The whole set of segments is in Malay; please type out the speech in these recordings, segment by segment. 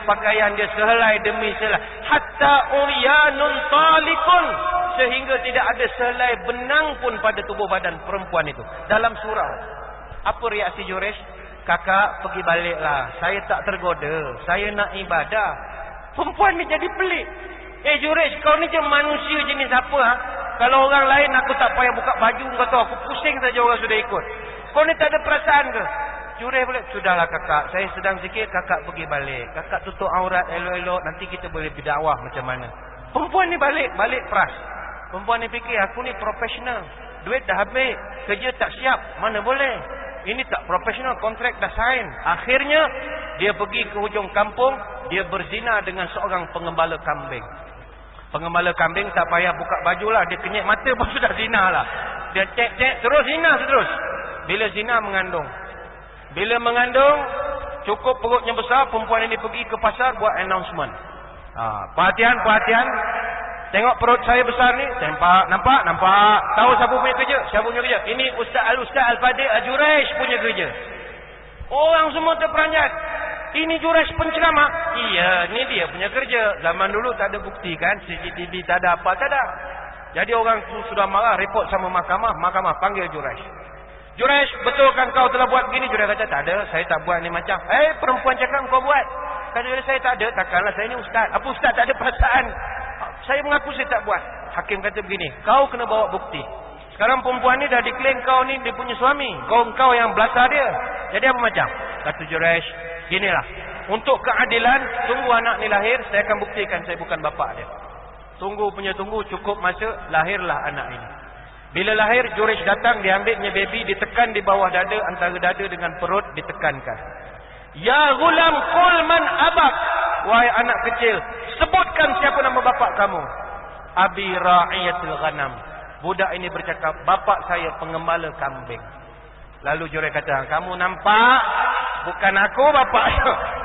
pakaian dia sehelai demi sehelai. Hatta uryanun talikun, sehingga tidak ada sehelai benang pun pada tubuh badan perempuan itu. Dalam surau. Apa reaksi Juresh? Kakak pergi baliklah, saya tak tergoda, saya nak ibadah. Perempuan ni jadi pelik. Juresh, kau ni je manusia jenis apa ha? Kalau orang lain aku tak payah buka baju, kau tahu aku pusing saja orang sudah ikut. Kau ni tak ada perasaan ke? Juresh boleh, sudahlah kakak, saya sedang sikit, kakak pergi balik. Kakak tutup aurat elok-elok, nanti kita boleh berdakwah macam mana. Perempuan ni balik peras. Perempuan ni fikir, aku ni profesional, duit dah habis, kerja tak siap, mana boleh. Ini tak profesional, kontrak dah sign. Akhirnya dia pergi ke hujung kampung, dia berzina dengan seorang pengembala kambing. Pengembala kambing tak payah buka baju lah, dia kenyek mata pun sudah zina lah. Dia cek terus zina terus. Bila zina mengandung. Bila mengandung, cukup perutnya besar, perempuan ini pergi ke pasar buat announcement. Perhatian. Tengok perut saya besar ni. Nampak. Tahu siapa punya kerja? Siapa punya kerja? Ini Ustaz Al-Fadil Al-Juresh punya kerja. Orang semua terperanjat. Ini Juresh penceramah. Iya, ni dia punya kerja. Zaman dulu tak ada bukti kan, CCTV tak ada apa, tak ada. Jadi orang tu sudah marah, report sama mahkamah. Mahkamah panggil Juresh. Juresh, betul kan kau telah buat begini? Juresh kata, tak ada, saya tak buat ni macam. Perempuan cakap kau buat. Kata Juresh, saya tak ada. Takkanlah saya ni ustaz. Apa ustaz tak ada perasaan? Saya mengaku saya tak buat. Hakim kata begini, kau kena bawa bukti. Sekarang perempuan ni dah diklaim kau ni dia punya suami. Kau yang belasah dia. Jadi apa macam? Kata Juresh, ginilah. Untuk keadilan, tunggu anak ni lahir, saya akan buktikan saya bukan bapa dia. Tunggu, cukup masa, lahirlah anak ini. Bila lahir, Juresh datang, diambilnya baby, ditekan di bawah dada, antara dada dengan perut, ditekankan. Ya ghulam qul man abak. Wahai anak kecil, sebutkan siapa nama bapak kamu. Abi ra'iyatul ghanam. Budak ini bercakap, bapak saya pengembala kambing. Lalu Juresh kata, kamu nampak? Bukan aku bapak.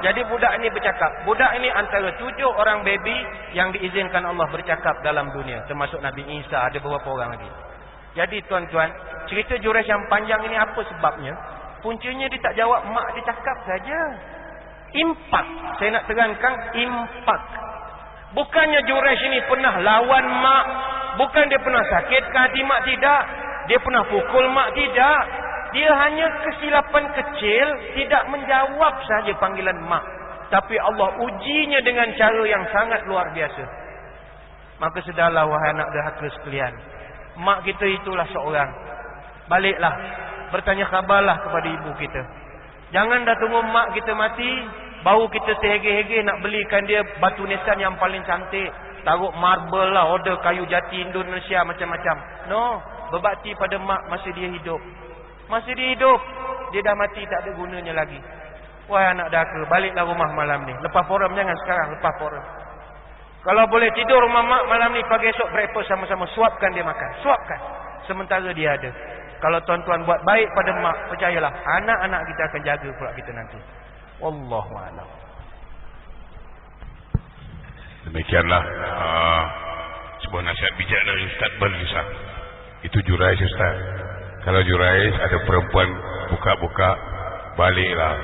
Jadi budak ini bercakap. Budak ini antara 7 orang baby yang diizinkan Allah bercakap dalam dunia. Termasuk Nabi Isa, ada beberapa orang lagi. Jadi tuan-tuan, cerita Juresh yang panjang ini apa sebabnya? Puncanya dia tak jawab, mak dia cakap saja. Impak. Saya nak terangkan impak. Bukannya Juresh ini pernah lawan mak. Bukan dia pernah sakit ke hati mak, tidak. Dia pernah pukul mak, tidak. Dia hanya kesilapan kecil, tidak menjawab saja panggilan mak. Tapi Allah ujinya dengan cara yang sangat luar biasa. Maka sedahlah wahai anak derhaka sekalian. Mak kita itulah seorang. Baliklah. Bertanya khabarlah kepada ibu kita. Jangan dah tunggu mak kita mati, baru kita terhege-hege nak belikan dia batu nisan yang paling cantik. Taruh marble lah, order kayu jati Indonesia macam-macam. No, berbakti pada mak masa dia hidup. Masa dia hidup, dia dah mati, tak ada gunanya lagi. Wahai anak daka, baliklah rumah malam ni. Lepas forum, jangan sekarang, lepas forum. Kalau boleh tidur rumah mak malam ni, pagi esok breakfast sama-sama, suapkan dia makan. Suapkan. Sementara dia ada. Kalau tuan-tuan buat baik pada mak, percayalah, anak-anak kita akan jaga pula kita nanti. Wallahu a'lam. Demikianlah sebuah nasihat bijak dari Ustaz Balisa. Itu Juresh Ustaz. Kalau Juresh ada perempuan buka-buka, baliklah.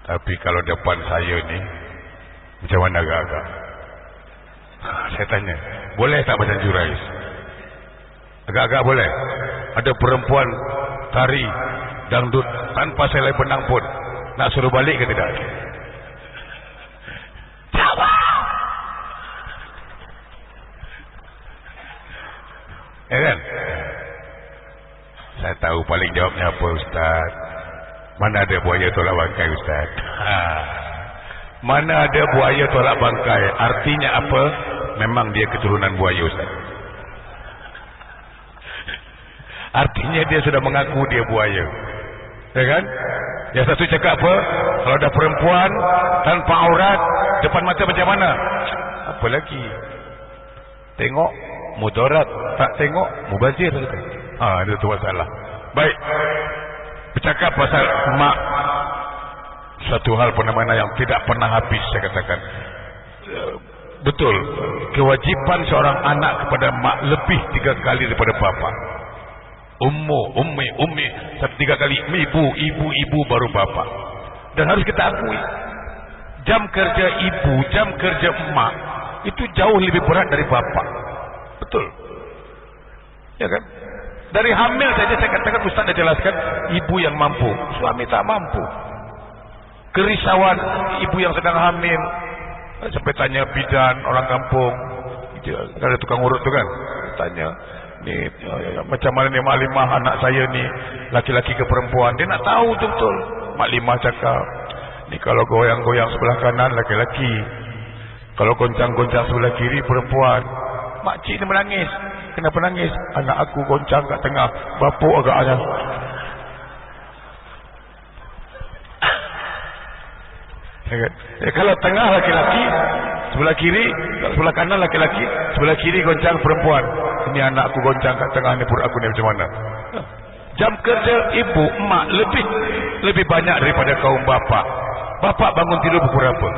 Tapi kalau depan saya ni, macam mana agak-agak? Saya tanya, boleh tak macam Juresh? Agak-agak boleh. Ada perempuan tari dangdut tanpa selai benang pun, nak suruh balik ke tidak? Jawab. Ya kan? Saya tahu paling jawabnya apa Ustaz. Mana ada buaya tolak bangkai Ustaz? Mana ada buaya tolak bangkai? Artinya apa? Memang dia keturunan buaya Ustaz. Artinya dia sudah mengaku dia buaya. Ya kan? Yang satu cakap apa? Kalau ada perempuan tanpa aurat depan mata macam mana? Apa lagi? Tengok mudarat, tak tengok mubazir. Itu masalah. Baik. Bercakap pasal mak, satu hal mana yang tidak pernah habis saya katakan. Betul, kewajiban seorang anak kepada mak lebih 3 kali daripada bapa. Ummi 3 kali, ibu baru bapa. Dan harus kita akui, jam kerja ibu, jam kerja emak itu jauh lebih berat dari bapak. Betul. Ya kan? Dari hamil saja saya katakan, Ustaz dah jelaskan, ibu yang mampu, suami tak mampu. Kerisauan ibu yang sedang hamil, sampai tanya bidan orang kampung, ada tukang urut tu kan, tanya, ni macam mana ni Mak Limah anak saya ni, laki-laki ke perempuan, dia nak tahu betul. Mak Limah cakap, ni kalau goyang-goyang sebelah kanan laki-laki, kalau goncang-goncang sebelah kiri perempuan. Makcik ni menangis. Kenapa nangis? Anak aku goncang kat tengah, bapuk agaknya. Kalau tengah laki-laki, sebelah kiri, sebelah kanan laki-laki, sebelah kiri goncang perempuan. Ini anak aku goncang kat tengah ni, perut aku ni macam mana? Jam kerja ibu, emak lebih banyak daripada kaum bapa. Bapa bangun tidur pukul berapa?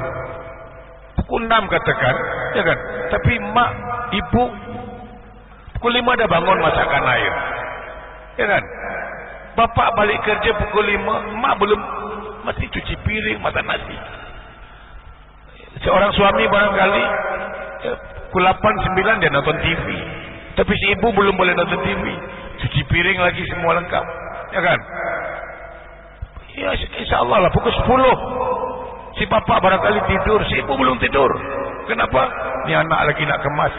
Pukul 6 katakan, ya kan? Tapi mak, ibu pukul 5 dah bangun masakkan air, ya kan? Bapa balik kerja pukul 5, mak belum, masih cuci piring, masak nasi. Seorang suami barangkali pukul 8, 9 dia nonton TV, tapi si ibu belum boleh nonton TV, cuci piring lagi, semua lengkap, ya kan? Ya, insyaAllah lah pukul 10 si bapa barangkali tidur, si ibu belum tidur. Kenapa? Ni anak lagi nak kemas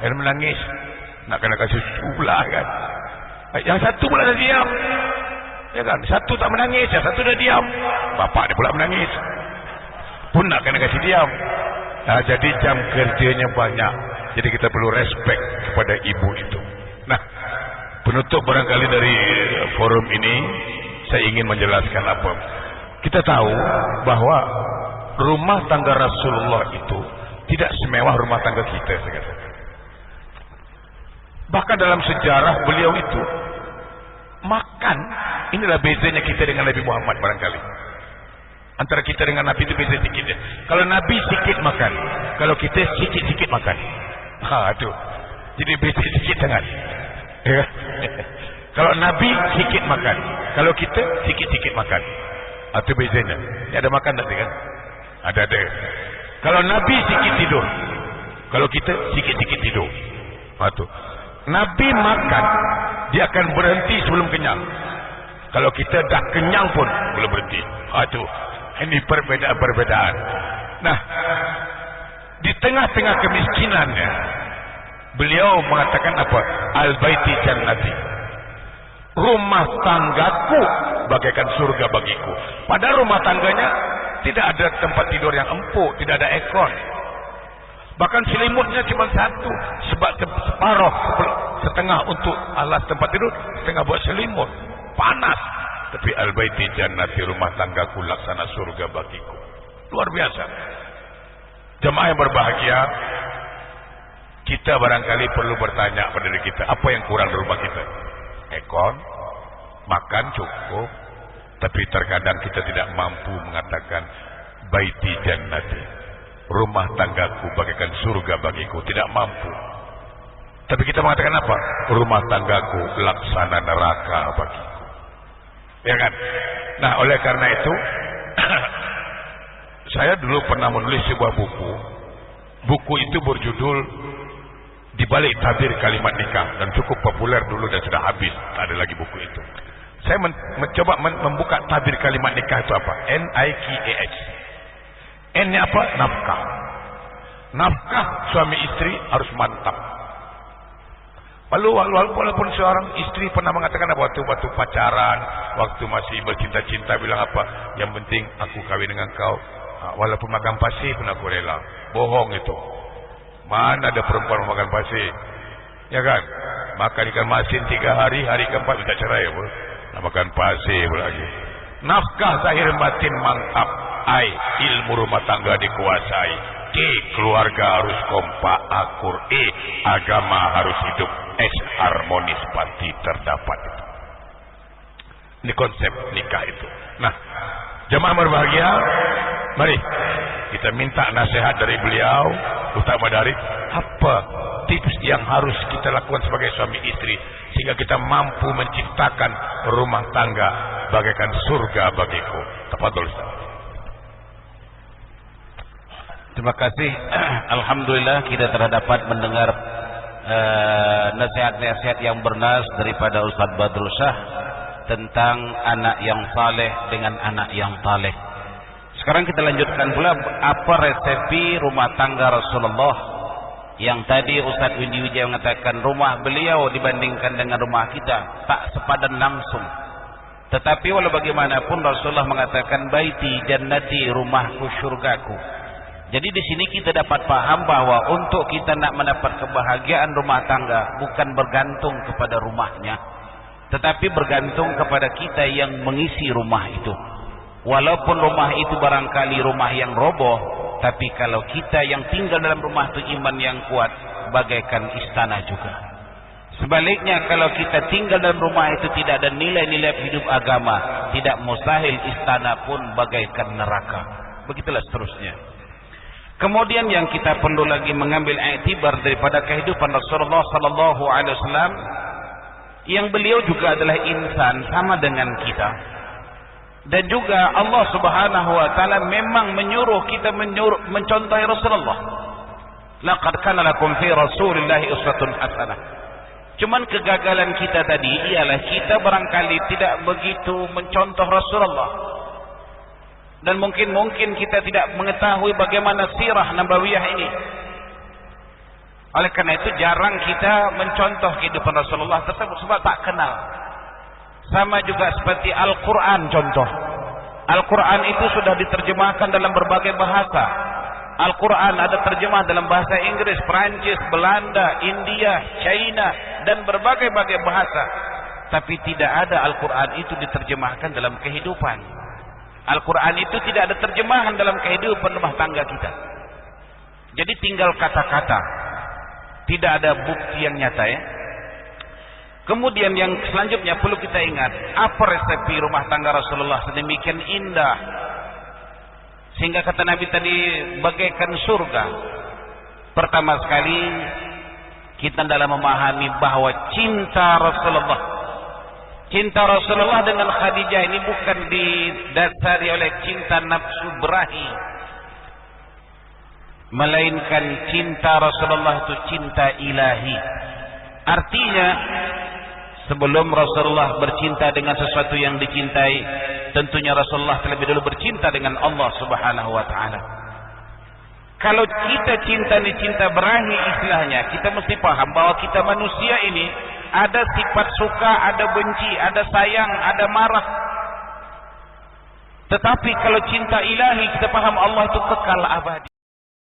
dan menangis, nak kena kasih susu pula kan. Yang satu pula dah diam, ya kan? Satu tak menangis, yang satu dah diam, bapak dia pula menangis, pun nak kena kasih diam. Jadi jam kerjanya banyak. Jadi kita perlu respect kepada ibu itu. Nah, penutup barangkali dari forum ini, saya ingin menjelaskan apa. Kita tahu bahwa rumah tangga Rasulullah itu tidak semewah rumah tangga kita, saya katakan. Bahkan dalam sejarah beliau itu makan, inilah bezanya kita dengan Nabi Muhammad barangkali. Antara kita dengan Nabi itu beza sikit ya. Kalau Nabi sikit makan, kalau kita sikit-sikit makan. Aduh, jadi beza sikit sangat. Kalau Nabi sikit makan, kalau kita sikit-sikit makan. Itu bezanya. Ini ada makan tak kan? Ada. Kalau Nabi sikit tidur, kalau kita sikit-sikit tidur. Itu. Nabi makan, dia akan berhenti sebelum kenyang. Kalau kita dah kenyang pun belum berhenti. Itu. Ini perbedaan-perbedaan. Nah, di tengah-tengah kemiskinannya, beliau mengatakan apa? Al-baiti jannati. Rumah tanggaku bagaikan surga bagiku. Padahal rumah tangganya tidak ada tempat tidur yang empuk, tidak ada aircon. Bahkan selimutnya cuma satu, sebab separuh, setengah untuk alas tempat tidur, setengah buat selimut. Panas. Tapi al-baiti jannati, rumah tanggaku laksana surga bagiku. Luar biasa. Jemaah yang berbahagia, kita barangkali perlu bertanya pada diri kita, apa yang kurang di rumah kita? Ekon, makan cukup, tapi terkadang kita tidak mampu mengatakan baiti jannati, rumah tanggaku bagaikan surga bagiku. Tidak mampu. Tapi kita mengatakan apa? Rumah tanggaku laksana neraka bagiku. Ya kan? Nah, oleh karena itu saya dulu pernah menulis sebuah buku. Buku itu berjudul Di Balik Tabir Kalimat Nikah, dan cukup populer dulu dan sudah habis, tak ada lagi buku itu. Saya mencoba membuka tabir kalimat nikah itu apa? N-I-K-A-H. N-nya apa? Nafkah. Nafkah suami istri harus mantap. Walaupun seorang istri pernah mengatakan apa, waktu pacaran, waktu masih bercinta-cinta, bilang apa? Yang penting aku kawin dengan kau, walaupun makan pasir pun aku rela. Bohong itu. Mana ada perempuan makan pasir? Ya kan? Makan ikan masin 3 hari, hari keempat minta cerai apa? Nak makan pasir pula lagi. Nafkah zahir batin mantap. I, ilmu rumah tangga dikuasai. K, keluarga harus kompak akur. E, agama harus hidup. S, harmonis pasti terdapat. Ini konsep nikah itu. Nah, jemaah berbahagia, mari kita minta nasihat dari beliau, Ustaz Madarik, apa tips yang harus kita lakukan sebagai suami istri sehingga kita mampu menciptakan rumah tangga bagaikan surga bagiku. Tafadhol Ustaz. Terima kasih. Alhamdulillah kita telah dapat mendengar nasihat-nasihat yang bernas daripada Ustaz Badrul Shah tentang anak yang saleh dengan anak yang taleh. Sekarang kita lanjutkan pula apa resepi rumah tangga Rasulullah yang tadi Ustaz Windy Wijaya mengatakan rumah beliau dibandingkan dengan rumah kita tak sepadan langsung. Tetapi walau bagaimanapun Rasulullah mengatakan baiti jannati, rumahku syurgaku. Jadi di sini kita dapat paham bahwa untuk kita nak mendapat kebahagiaan rumah tangga bukan bergantung kepada rumahnya, tetapi bergantung kepada kita yang mengisi rumah itu. Walaupun rumah itu barangkali rumah yang roboh, tapi kalau kita yang tinggal dalam rumah itu iman yang kuat, bagaikan istana juga. Sebaliknya kalau kita tinggal dalam rumah itu tidak ada nilai-nilai hidup agama, tidak mustahil istana pun bagaikan neraka. Begitulah seterusnya. Kemudian yang kita perlu lagi mengambil iktibar daripada kehidupan Rasulullah sallallahu alaihi wasallam, yang beliau juga adalah insan sama dengan kita. Dan juga Allah Subhanahu wa taala memang menyuruh kita mencontohi Rasulullah. Laqad kana lakum fi Rasulillahi uswatun hasanah. Cuman kegagalan kita tadi ialah kita barangkali tidak begitu mencontoh Rasulullah. Dan mungkin kita tidak mengetahui bagaimana sirah nabawiyah ini. Oleh karena itu jarang kita mencontoh kehidupan Rasulullah tersebut sebab tak kenal. Sama juga seperti Al-Quran contoh. Al-Quran itu sudah diterjemahkan dalam berbagai bahasa. Al-Quran ada terjemah dalam bahasa Inggris, Perancis, Belanda, India, China dan berbagai-bagai bahasa. Tapi tidak ada Al-Quran itu diterjemahkan dalam kehidupan. Al-Quran itu tidak ada terjemahan dalam kehidupan rumah tangga kita. Jadi tinggal kata-kata, tidak ada bukti yang nyata ya. Kemudian yang selanjutnya perlu kita ingat, apa resepi rumah tangga Rasulullah sedemikian indah sehingga kata Nabi tadi bagaikan surga. Pertama sekali kita dalam memahami bahwa cinta Rasulullah dengan Khadijah ini bukan didasari oleh cinta nafsu berahi, melainkan cinta Rasulullah itu cinta ilahi. Artinya sebelum Rasulullah bercinta dengan sesuatu yang dicintai, tentunya Rasulullah terlebih dulu bercinta dengan Allah Subhanahu wa taala. Kalau kita cinta ini cinta berahi istilahnya, kita mesti paham bahwa kita manusia ini ada sifat suka, ada benci, ada sayang, ada marah. Tetapi kalau cinta ilahi kita paham Allah itu kekal abadi.